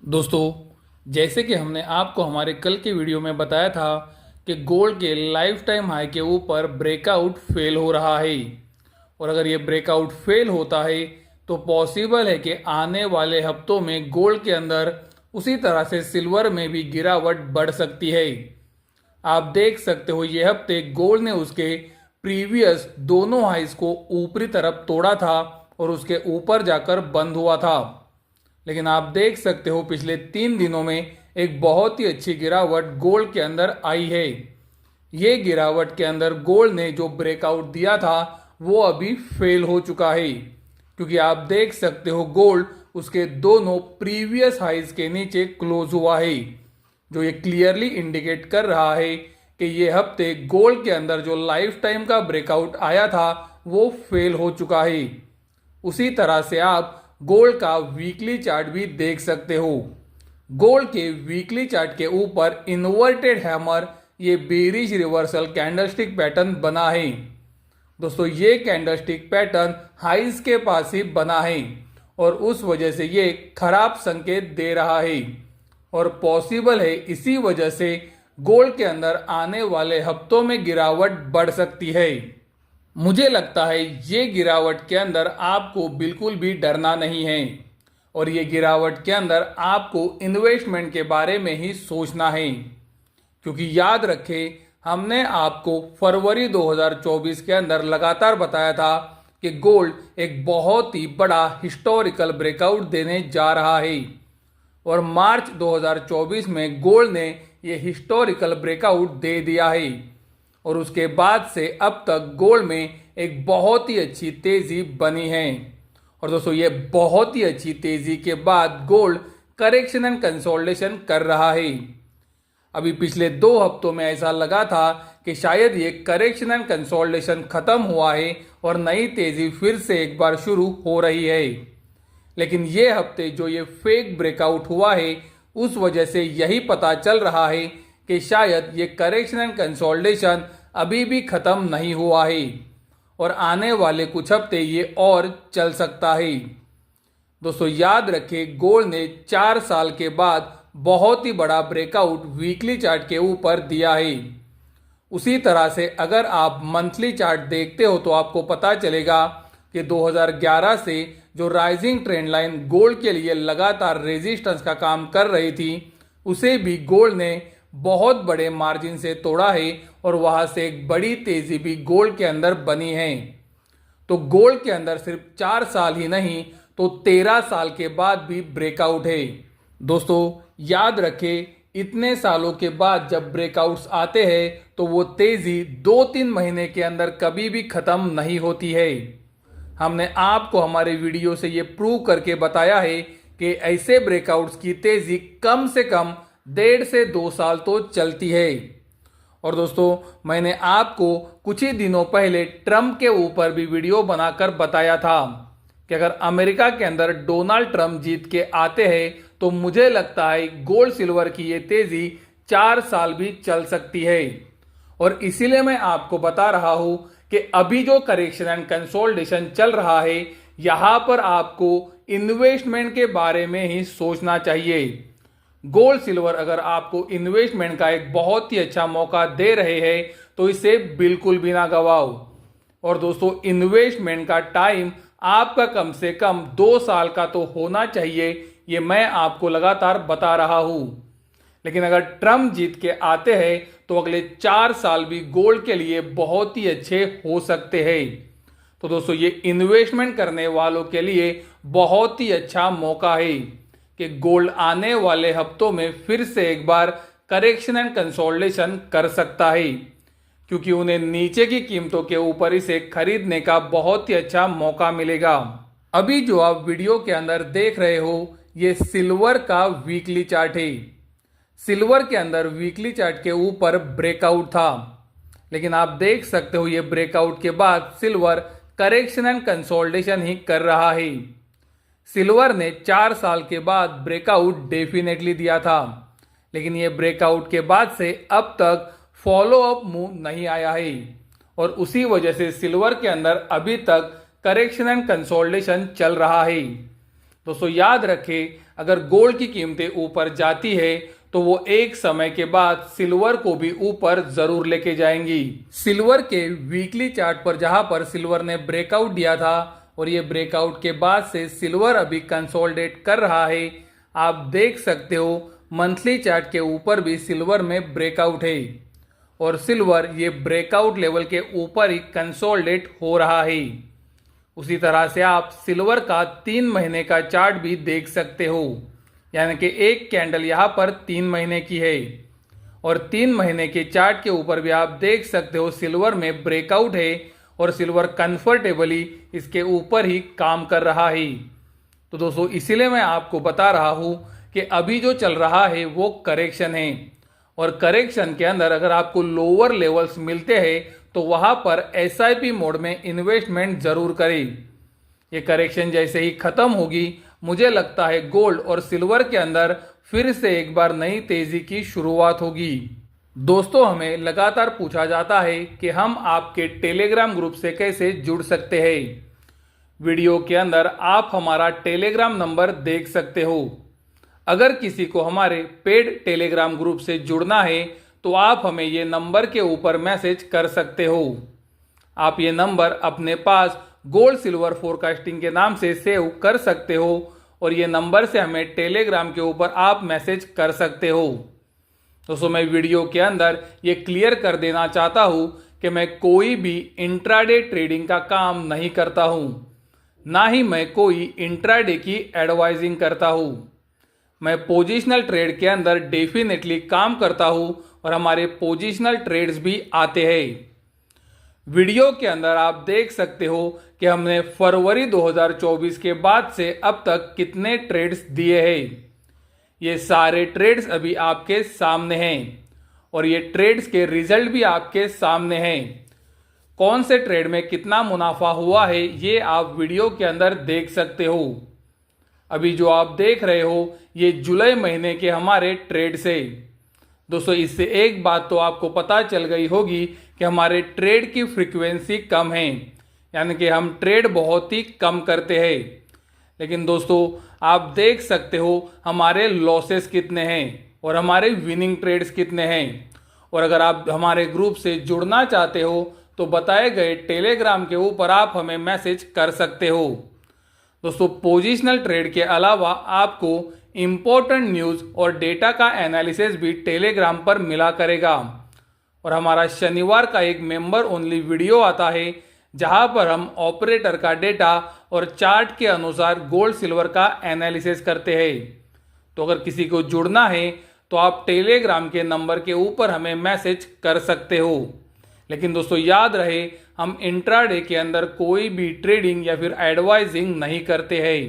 दोस्तों, जैसे कि हमने आपको हमारे कल के वीडियो में बताया था कि गोल्ड के लाइफ टाइम हाई के ऊपर ब्रेकआउट फेल हो रहा है। और अगर ये ब्रेकआउट फेल होता है तो पॉसिबल है कि आने वाले हफ्तों में गोल्ड के अंदर उसी तरह से सिल्वर में भी गिरावट बढ़ सकती है। आप देख सकते हो ये हफ्ते गोल्ड ने उसके प्रीवियस दोनों हाइस को ऊपरी तरफ तोड़ा था और उसके ऊपर जाकर बंद हुआ था। लेकिन आप देख सकते हो पिछले 3 दिनों में एक बहुत ही अच्छी गिरावट गोल्ड के अंदर आई है। ये गिरावट के अंदर गोल्ड ने जो ब्रेकआउट दिया था वो अभी फेल हो चुका है, क्योंकि आप देख सकते हो गोल्ड उसके दोनों प्रीवियस हाइज के नीचे क्लोज हुआ है, जो ये क्लियरली इंडिकेट कर रहा है कि ये हफ्ते गोल्ड के अंदर जो लाइफ टाइम का ब्रेकआउट आया था वो फेल हो चुका है। उसी तरह से आप गोल्ड का वीकली चार्ट भी देख सकते हो। गोल्ड के वीकली चार्ट के ऊपर इन्वर्टेड हैमर ये बेरिश रिवर्सल कैंडलस्टिक पैटर्न बना है। दोस्तों, ये कैंडलस्टिक पैटर्न हाइज के पास ही बना है और उस वजह से ये खराब संकेत दे रहा है और पॉसिबल है इसी वजह से गोल्ड के अंदर आने वाले हफ्तों में गिरावट बढ़ सकती है। मुझे लगता है ये गिरावट के अंदर आपको बिल्कुल भी डरना नहीं है और ये गिरावट के अंदर आपको इन्वेस्टमेंट के बारे में ही सोचना है, क्योंकि याद रखें हमने आपको फरवरी 2024 के अंदर लगातार बताया था कि गोल्ड एक बहुत ही बड़ा हिस्टोरिकल ब्रेकआउट देने जा रहा है और मार्च 2024 में गोल्ड ने ये हिस्टोरिकल ब्रेकआउट दे दिया है और उसके बाद से अब तक गोल्ड में एक बहुत ही अच्छी तेजी बनी है। और दोस्तों, ये बहुत ही अच्छी तेजी के बाद गोल्ड करेक्शन एंड कंसोलिडेशन कर रहा है। अभी पिछले 2 हफ्तों में ऐसा लगा था कि शायद ये करेक्शन एंड कंसोलिडेशन खत्म हुआ है और नई तेजी फिर से एक बार शुरू हो रही है। लेकिन ये हफ्ते जो ये फेक ब्रेकआउट हुआ है उस वजह से यही पता चल रहा है कि शायद ये करेक्शन एंड कंसोलिडेशन अभी भी खत्म नहीं हुआ है और आने वाले कुछ हफ्ते ये और चल सकता है। दोस्तों, याद रखें गोल्ड ने 4 साल के बाद बहुत ही बड़ा ब्रेकआउट वीकली चार्ट के ऊपर दिया है। उसी तरह से अगर आप मंथली चार्ट देखते हो तो आपको पता चलेगा कि 2011 से जो राइजिंग ट्रेंड लाइन गोल्ड के लिए लगातार रेजिस्टेंस का काम कर रही थी उसे भी गोल्ड ने बहुत बड़े मार्जिन से तोड़ा है और वहां से एक बड़ी तेजी भी गोल्ड के अंदर बनी है। तो गोल्ड के अंदर सिर्फ 4 साल ही नहीं तो 13 साल के बाद भी ब्रेकआउट है। दोस्तों, याद रखें इतने सालों के बाद जब ब्रेकआउट्स आते हैं तो वो तेजी 2-3 महीने के अंदर कभी भी खत्म नहीं होती है। हमने आपको हमारे वीडियो से ये प्रूव करके बताया है कि ऐसे ब्रेकआउट्स की तेजी कम से कम 1.5 से 2 साल तो चलती है। और दोस्तों, मैंने आपको कुछ ही दिनों पहले ट्रम्प के ऊपर भी वीडियो बनाकर बताया था कि अगर अमेरिका के अंदर डोनाल्ड ट्रम्प जीत के आते हैं तो मुझे लगता है गोल्ड सिल्वर की ये तेजी 4 साल भी चल सकती है। और इसीलिए मैं आपको बता रहा हूं कि अभी जो करेक्शन एंड कंसोलिडेशन चल रहा है यहां पर आपको इन्वेस्टमेंट के बारे में ही सोचना चाहिए। गोल्ड सिल्वर अगर आपको इन्वेस्टमेंट का एक बहुत ही अच्छा मौका दे रहे हैं तो इसे बिल्कुल भी ना गवाओ। और दोस्तों, इन्वेस्टमेंट का टाइम आपका कम से कम 2 साल का तो होना चाहिए, ये मैं आपको लगातार बता रहा हूं। लेकिन अगर ट्रम्प जीत के आते हैं तो अगले 4 साल भी गोल्ड के लिए बहुत ही अच्छे हो सकते हैं। तो दोस्तों, ये इन्वेस्टमेंट करने वालों के लिए बहुत ही अच्छा मौका है कि गोल्ड आने वाले हफ्तों में फिर से एक बार करेक्शन एंड कंसोलिडेशन कर सकता है, क्योंकि उन्हें नीचे की कीमतों के ऊपर इसे खरीदने का बहुत ही अच्छा मौका मिलेगा। अभी जो आप वीडियो के अंदर देख रहे हो ये सिल्वर का वीकली चार्ट है। सिल्वर के अंदर वीकली चार्ट के ऊपर ब्रेकआउट था, लेकिन आप देख सकते हो ये ब्रेकआउट के बाद सिल्वर करेक्शन एंड कंसोलिडेशन ही कर रहा है। सिल्वर ने 4 साल के बाद ब्रेकआउट डेफिनेटली दिया था, लेकिन ये ब्रेकआउट के बाद से अब तक फॉलो अप मूव नहीं आया है और उसी वजह से सिल्वर के अंदर अभी तक करेक्शन एंड कंसोलिडेशन चल रहा है। दोस्तों, याद रखें अगर गोल्ड की कीमतें ऊपर जाती है तो वो एक समय के बाद सिल्वर को भी ऊपर जरूर लेके जाएंगी। सिल्वर के वीकली चार्ट पर जहां पर सिल्वर ने ब्रेकआउट दिया था और ये ब्रेकआउट के बाद से सिल्वर अभी कंसोलिडेट कर रहा है, आप देख सकते हो मंथली चार्ट के ऊपर भी सिल्वर में ब्रेकआउट है और सिल्वर ये ब्रेकआउट लेवल के ऊपर ही कंसोलिडेट हो रहा है। उसी तरह से आप सिल्वर का 3 महीने का चार्ट भी देख सकते हो, यानी कि एक कैंडल यहाँ पर 3 महीने की है और 3 महीने के चार्ट के ऊपर भी आप देख सकते हो सिल्वर में ब्रेकआउट है और सिल्वर कंफर्टेबली इसके ऊपर ही काम कर रहा है। तो दोस्तों इसीलिए मैं आपको बता रहा हूँ कि अभी जो चल रहा है वो करेक्शन है और करेक्शन के अंदर अगर आपको लोअर लेवल्स मिलते हैं तो वहां पर SIP मोड में इन्वेस्टमेंट जरूर करें। ये करेक्शन जैसे ही खत्म होगी मुझे लगता है गोल्ड और सिल्वर के अंदर फिर से एक बार नई तेजी की शुरुआत होगी। दोस्तों हमें लगातार पूछा जाता है कि हम आपके टेलीग्राम ग्रुप से कैसे जुड़ सकते हैं। वीडियो के अंदर आप हमारा टेलीग्राम नंबर देख सकते हो। अगर किसी को हमारे पेड टेलीग्राम ग्रुप से जुड़ना है तो आप हमें ये नंबर के ऊपर मैसेज कर सकते हो। आप ये नंबर अपने पास गोल्ड सिल्वर फोरकास्टिंग के नाम से सेव कर सकते हो और ये नंबर से हमें टेलीग्राम के ऊपर आप मैसेज कर सकते हो। दोस्तों मैं वीडियो के अंदर ये क्लियर कर देना चाहता हूँ कि मैं कोई भी इंट्राडे ट्रेडिंग का काम नहीं करता हूँ, ना ही मैं कोई इंट्राडे की एडवाइजिंग करता हूँ। मैं पोजिशनल ट्रेड के अंदर डेफिनेटली काम करता हूँ और हमारे पोजिशनल ट्रेड्स भी आते हैं। वीडियो के अंदर आप देख सकते हो कि हमने फरवरी 2024 के बाद से अब तक कितने ट्रेड्स दिए हैं। ये सारे ट्रेड्स अभी आपके सामने हैं और ये ट्रेड्स के रिजल्ट भी आपके सामने हैं। कौन से ट्रेड में कितना मुनाफा हुआ है ये आप वीडियो के अंदर देख सकते हो। अभी जो आप देख रहे हो ये जुलाई महीने के हमारे ट्रेड्स है। दोस्तों इससे एक बात तो आपको पता चल गई होगी कि हमारे ट्रेड की फ्रीक्वेंसी कम है, यानी कि हम ट्रेड बहुत ही कम करते हैं। लेकिन दोस्तों आप देख सकते हो हमारे लॉसेस कितने हैं और हमारे विनिंग ट्रेड्स कितने हैं। और अगर आप हमारे ग्रुप से जुड़ना चाहते हो तो बताए गए टेलीग्राम के ऊपर आप हमें मैसेज कर सकते हो। दोस्तों पोजिशनल ट्रेड के अलावा आपको इम्पोर्टेंट न्यूज़ और डेटा का एनालिसिस भी टेलीग्राम पर मिला करेगा और हमारा शनिवार का एक मेंबर ओनली वीडियो आता है जहां पर हम ऑपरेटर का डेटा और चार्ट के अनुसार गोल्ड सिल्वर का एनालिसिस करते हैं। तो अगर किसी को जुड़ना है तो आप टेलीग्राम के नंबर के ऊपर हमें मैसेज कर सकते हो। लेकिन दोस्तों याद रहे हम इंट्राडे के अंदर कोई भी ट्रेडिंग या फिर एडवाइजिंग नहीं करते हैं।